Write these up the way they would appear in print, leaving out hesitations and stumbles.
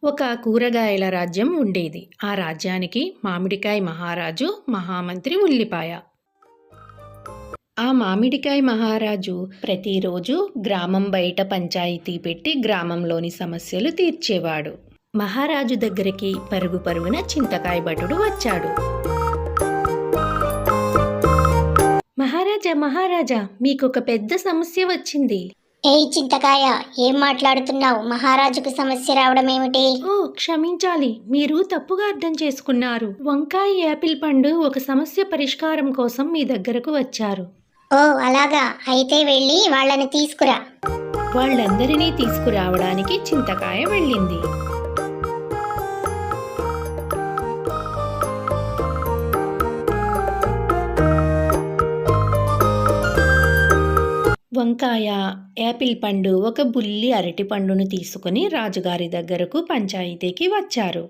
ఒక కూరగాయల రాజ్యం ఉండేది. ఆ రాజ్యానికి మామిడికాయ మహారాజు, మహామంత్రి ఉల్లిపాయ. ఆ మామిడికాయ మహారాజు ప్రతిరోజు గ్రామం బయట పంచాయతీ పెట్టి గ్రామంలోని సమస్యలు తీర్చేవాడు. మహారాజు దగ్గరికి పరుగు పరుగున చింతకాయ భటుడు వచ్చాడు. మహారాజా, మీకొక పెద్ద సమస్య వచ్చింది. ఏయ్ చింతకాయ, ఏం మాట్లాడుతున్నావు? మహారాజుకు సమస్య రావడం ఏమిటి? ఓ క్షమించాలి, మీరు తప్పుగా అర్థం చేసుకున్నారు. వంకాయ, యాపిల్ పండు ఒక సమస్య పరిష్కారం కోసం మీ దగ్గరకు వచ్చారు. ఓ అలాగా, అయితే వెళ్ళి వాళ్ళని తీసుకురా. వాళ్ళందరినీ తీసుకురావడానికి చింతకాయ వెళ్ళింది. వంకాయ, యాపిల్ పండు, ఒక బుల్లి అరటి పండును తీసుకుని రాజుగారి దగ్గరకు పంచాయతీకి వచ్చారు.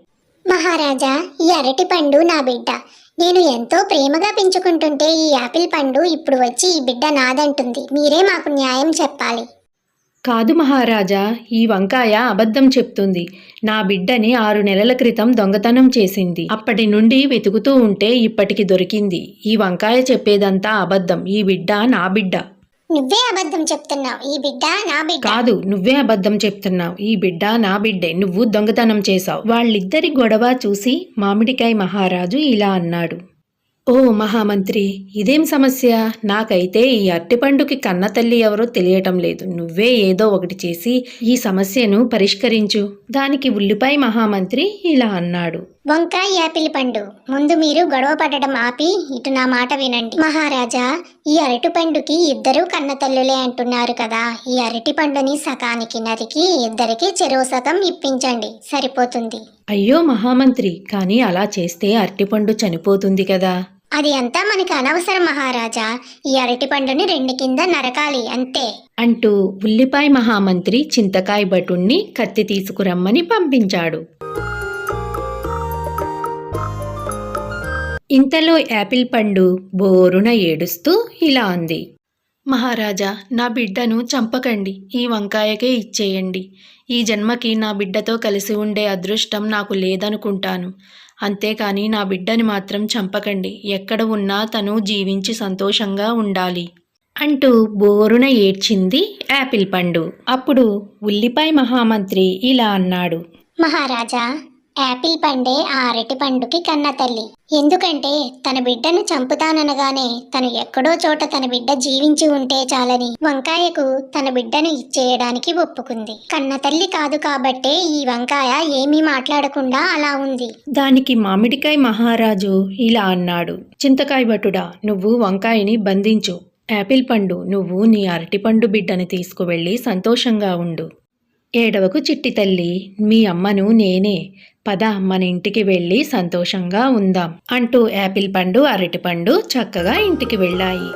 మహారాజా, ఈ అరటి పండు నా బిడ్డ. నేను ఎంతో ప్రేమగా పెంచుకుంటుంటే ఈ యాపిల్ పండు ఇప్పుడు వచ్చి ఈ బిడ్డ నాదంటుంది. మీరే మాకు న్యాయం చెప్పాలి. కాదు మహారాజా, ఈ వంకాయ అబద్ధం చెప్తుంది. నా బిడ్డని 6 నెలల క్రితం దొంగతనం చేసింది. అప్పటి నుండి వెతుకుతూ ఉంటే ఇప్పటికి దొరికింది. ఈ వంకాయ చెప్పేదంతా అబద్ధం. ఈ బిడ్డ నా బిడ్డ. నువ్వే అబద్ధం చెప్తున్నావు. ఈ బిడ్డ నా బిడ్డ. కాదు, నువ్వే అబద్ధం చెప్తున్నావు. ఈ బిడ్డ నా బిడ్డే. నువ్వు దొంగతనం చేశావు. వాళ్ళిద్దరి గొడవ చూసి మామిడికాయ మహారాజు ఇలా అన్నాడు. ఓ మహామంత్రి, ఇదేం సమస్య? నాకైతే ఈ అరటిపండుకి కన్న తల్లి ఎవరో తెలియటం లేదు. నువ్వే ఏదో ఒకటి చేసి ఈ సమస్యను పరిష్కరించు. దానికి ఉల్లిపాయ మహామంత్రి ఇలా అన్నాడు. వంకాయ, యాపిల్ పండు, ముందు మీరు గొడవ పడడం ఆపి ఇటు నా మాట వినండి. మహారాజా, ఈ అరటి పండుకి ఇద్దరు కన్నతల్లులే అంటున్నారు కదా. ఈ అరటి పండుని సకానికి నరికి ఇద్దరికి చెరో సగం ఇప్పించండి, సరిపోతుంది. అయ్యో మహామంత్రి, కానీ అలా చేస్తే అరటిపండు చనిపోతుంది కదా. అది అంతా మనకి అనవసరం మహారాజా. ఈ అరటి పండుని 2 కింద నరకాలి, అంతే అంటూ ఉల్లిపాయ మహామంత్రి చింతకాయ భటుణ్ణి కత్తి తీసుకురమ్మని పంపించాడు. ఇంతలో యాపిల్ పండు బోరున ఏడుస్తూ ఇలా అంది. మహారాజా, నా బిడ్డను చంపకండి. ఈ వంకాయకే ఇచ్చేయండి. ఈ జన్మకి నా బిడ్డతో కలిసి ఉండే అదృష్టం నాకు లేదనుకుంటాను. అంతేకాని నా బిడ్డని మాత్రం చంపకండి. ఎక్కడ ఉన్నా తను జీవించి సంతోషంగా ఉండాలి అంటూ బోరున ఏడ్చింది యాపిల్ పండు. అప్పుడు ఉల్లిపాయ మహామంత్రి ఇలా అన్నాడు. మహారాజా, యాపిల్ పండే ఆ అరటి పండుకి కన్న తల్లి. ఎందుకంటే తన బిడ్డను చంపుతాననగానే తను ఎక్కడో చోట తన బిడ్డ జీవించి ఉంటే చాలని వంకాయకు తన బిడ్డను ఇచ్చేయడానికి ఒప్పుకుంది. కన్న తల్లి కాదు కాబట్టే ఈ వంకాయ ఏమీ మాట్లాడకుండా అలా ఉంది. దానికి మామిడికాయ మహారాజు ఇలా అన్నాడు. చింతకాయ భటుడా, నువ్వు వంకాయని బంధించు. యాపిల్ పండు, నువ్వు నీ అరటిపండు బిడ్డని తీసుకువెళ్ళి సంతోషంగా ఉండు. ఏడవకు చిట్టి తల్లి, మీ అమ్మను నేనే. పద, మన ఇంటికి వెళ్ళి సంతోషంగా ఉందాం అంటూ యాపిల్ పండు, అరటిపండు చక్కగా ఇంటికి వెళ్ళాయి.